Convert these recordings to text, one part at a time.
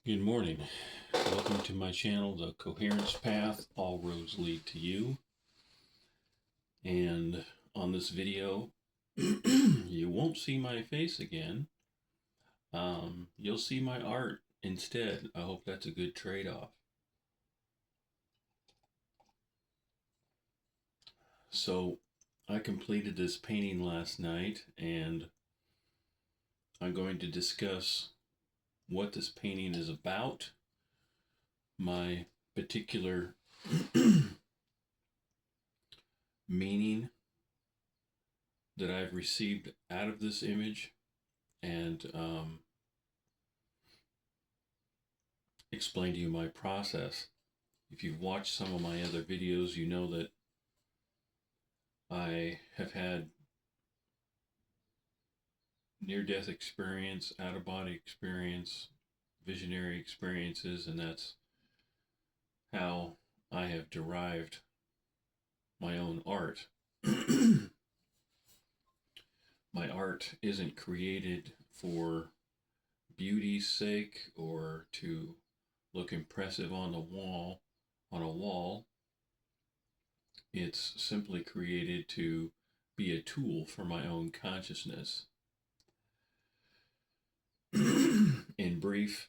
Good morning. Welcome to my channel, The Coherence Path. All roads lead to you. And on this video, you won't see my face again. You'll see my art instead. I hope that's a good trade-off. So I completed this painting last night, and I'm going to discuss what this painting is about, my particular meaning that I've received out of this image, and explain to you my process. If you've watched some of my other videos, you know that I have had near-death experience, out-of-body experience, visionary experiences, and that's how I have derived my own art. My art isn't created for beauty's sake or to look impressive on a wall. It's simply created to be a tool for my own consciousness. In brief,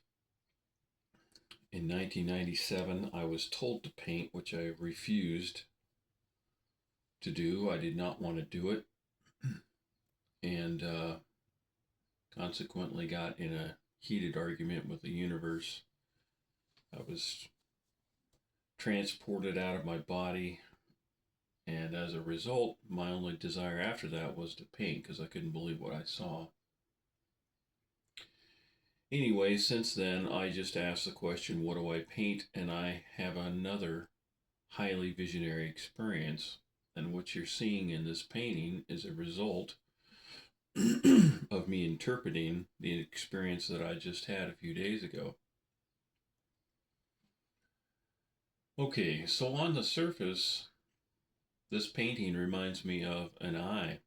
in 1997, I was told to paint, which I refused to do. I did not want to do it, and consequently got in a heated argument with the universe. I was transported out of my body, and as a result, my only desire after that was to paint because I couldn't believe what I saw. Anyway, since then, I just ask the question, what do I paint? And I have another highly visionary experience. And what you're seeing in this painting is a result of me interpreting the experience that I just had a few days ago. Okay, so on the surface, this painting reminds me of an eye.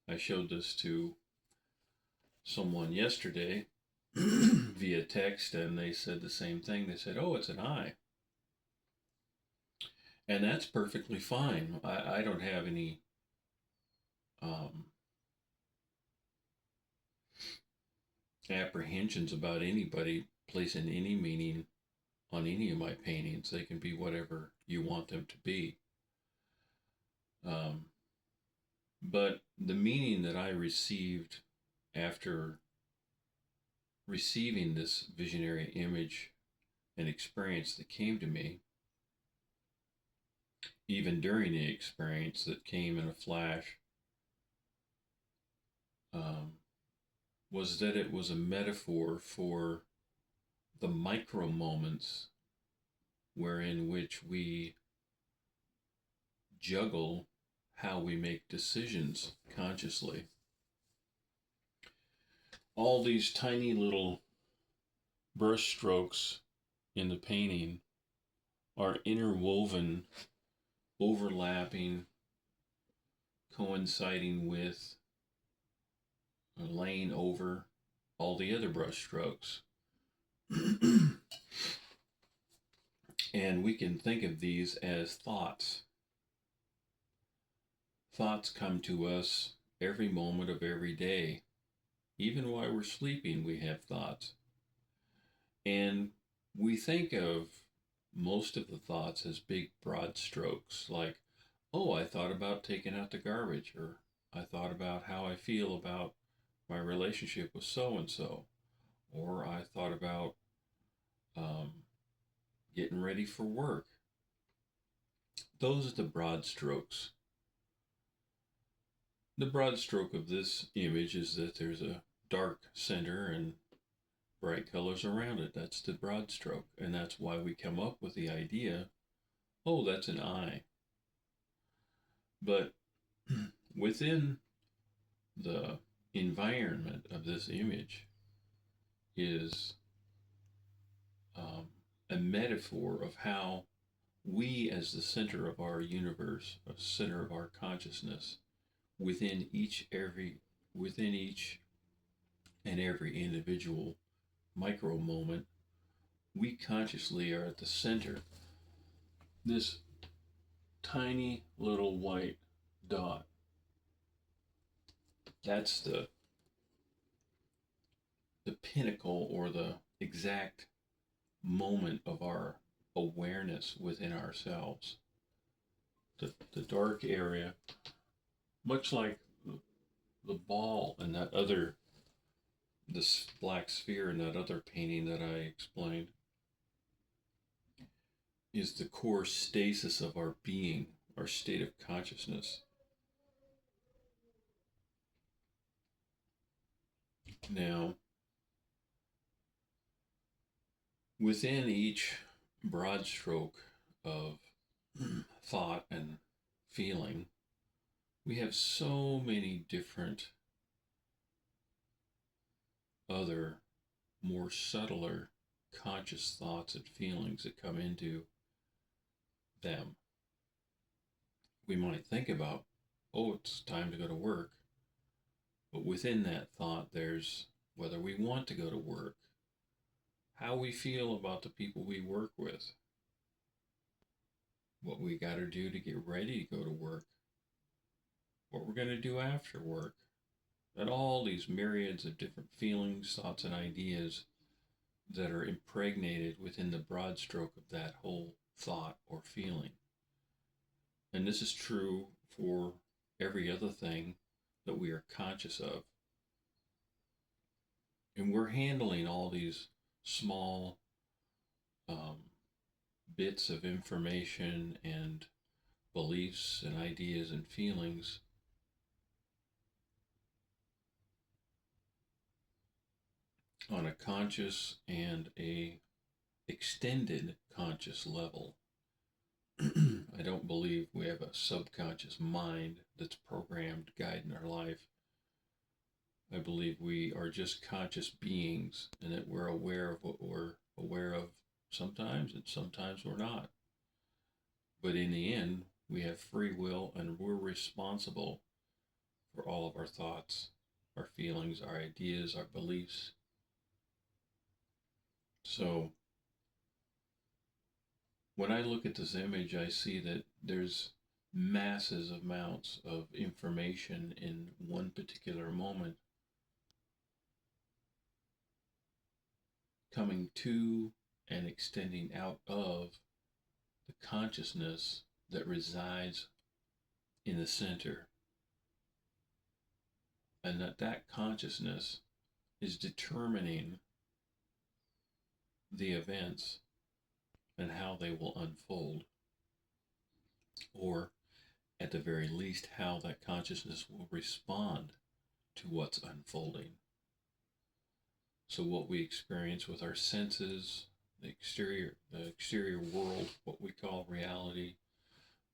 I showed this to someone yesterday via text, and they said the same thing. They said, oh, it's an eye. And that's perfectly fine. I don't have any apprehensions about anybody placing any meaning on any of my paintings. They can be whatever you want them to be. But the meaning that I received after receiving this visionary image and experience that came to me, even during the experience that came in a flash, was that it was a metaphor for the micro moments wherein which we juggle how we make decisions consciously. All these tiny little brush strokes in the painting are interwoven, overlapping, coinciding with, laying over all the other brush strokes. And we can think of these as thoughts. Thoughts come to us every moment of every day. Even while we're sleeping, we have thoughts. And we think of most of the thoughts as big, broad strokes, like, oh, I thought about taking out the garbage, or I thought about how I feel about my relationship with so-and-so, or I thought about getting ready for work. Those are the broad strokes. The broad stroke of this image is that there's a dark center and bright colors around it. That's the broad stroke. And that's why we come up with the idea, oh, that's an eye. But within the environment of this image is a metaphor of how we, as the center of our universe, a center of our consciousness, within each and every individual micro moment, we consciously are at the center. This tiny little white dot, that's the pinnacle or the exact moment of our awareness within ourselves. The dark area, much like the ball and that other, this black sphere in that other painting that I explained, is the core stasis of our being, our state of consciousness. Now, within each broad stroke of thought and feeling, we have so many different other more subtler conscious thoughts and feelings that come into them. We might think about, oh, it's time to go to work. But within that thought, there's whether we want to go to work, how we feel about the people we work with, what we got to do to get ready to go to work, what we're going to do after work, and all these myriads of different feelings, thoughts, and ideas that are impregnated within the broad stroke of that whole thought or feeling. And this is true for every other thing that we are conscious of. And we're handling all these small bits of information and beliefs and ideas and feelings on a conscious and a extended conscious level. I don't believe we have a subconscious mind that's programmed, guiding our life. I believe we are just conscious beings and that we're aware of what we're aware of sometimes, and sometimes we're not. But in the end, we have free will and we're responsible for all of our thoughts, our feelings, our ideas, our beliefs. So when I look at this image, I see that there's masses of amounts of information in one particular moment coming to and extending out of the consciousness that resides in the center. And that consciousness is determining the events and how they will unfold, or at the very least, how that consciousness will respond to what's unfolding. So what we experience with our senses, the exterior world, what we call reality,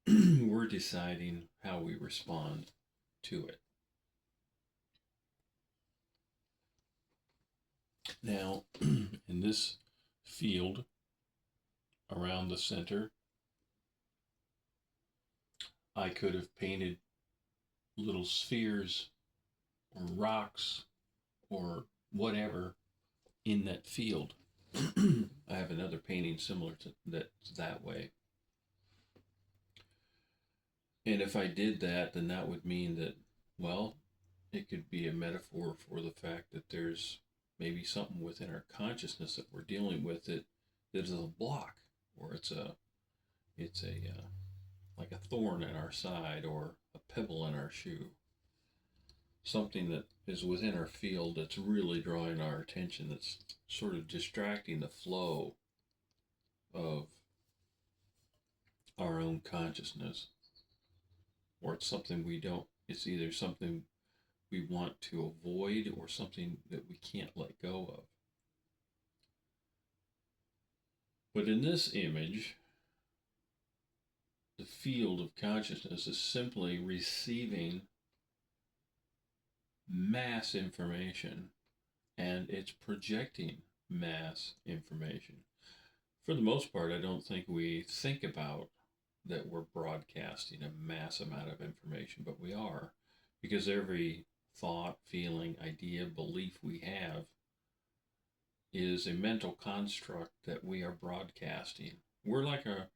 we're deciding how we respond to it. Now, in this field around the center, I could have painted little spheres or rocks or whatever in that field. I have another painting similar to that way. And if I did that, then that would mean that, well, it could be a metaphor for the fact that there's maybe something within our consciousness that we're dealing with that is a block, or it's a like a thorn in our side or a pebble in our shoe. Something that is within our field that's really drawing our attention, that's sort of distracting the flow of our own consciousness. Or it's something it's either something we want to avoid or something that we can't let go of. But in this image, the field of consciousness is simply receiving mass information, and it's projecting mass information. For the most part, I don't think we think about that we're broadcasting a mass amount of information, but we are, because every thought, feeling, idea, belief we have is a mental construct that we are broadcasting. We're like a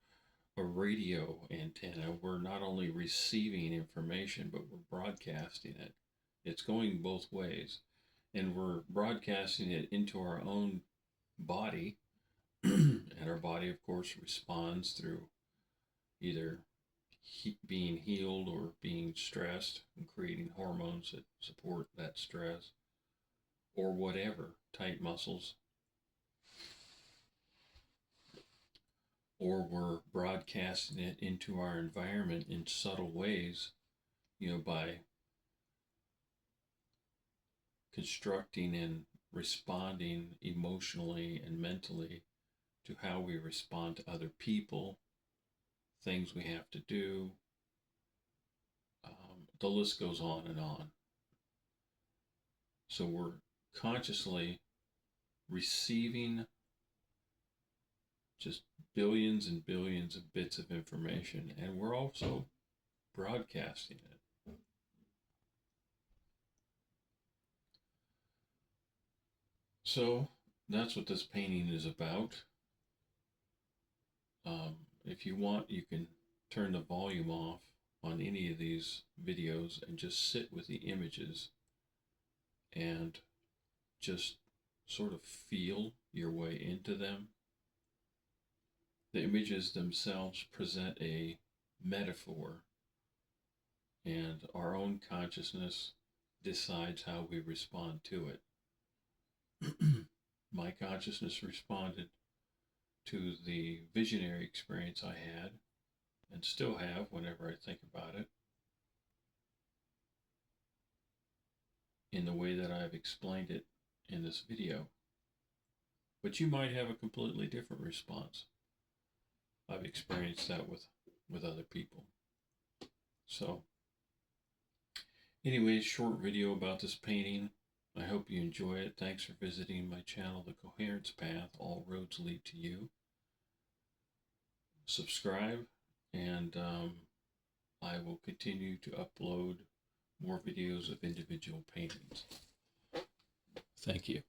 radio antenna. We're not only receiving information, but we're broadcasting it. It's going both ways. And we're broadcasting it into our own body. And our body, of course, responds through either being healed or being stressed and creating hormones that support that stress or whatever, tight muscles, or we're broadcasting it into our environment in subtle ways, by constructing and responding emotionally and mentally to how we respond to other people, things we have to do. The list goes on and on. So we're consciously receiving just billions and billions of bits of information, and we're also broadcasting it. So that's what this painting is about. If you want, you can turn the volume off on any of these videos and just sit with the images and just sort of feel your way into them. The images themselves present a metaphor, and our own consciousness decides how we respond to it. My consciousness responded to the visionary experience I had and still have whenever I think about it in the way that I've explained it in this video. But you might have a completely different response. I've experienced that with other people. So, anyways, short video about this painting. I hope you enjoy it. Thanks for visiting my channel, The Coherence Path. All roads lead to you. Subscribe, and I will continue to upload more videos of individual paintings. Thank you.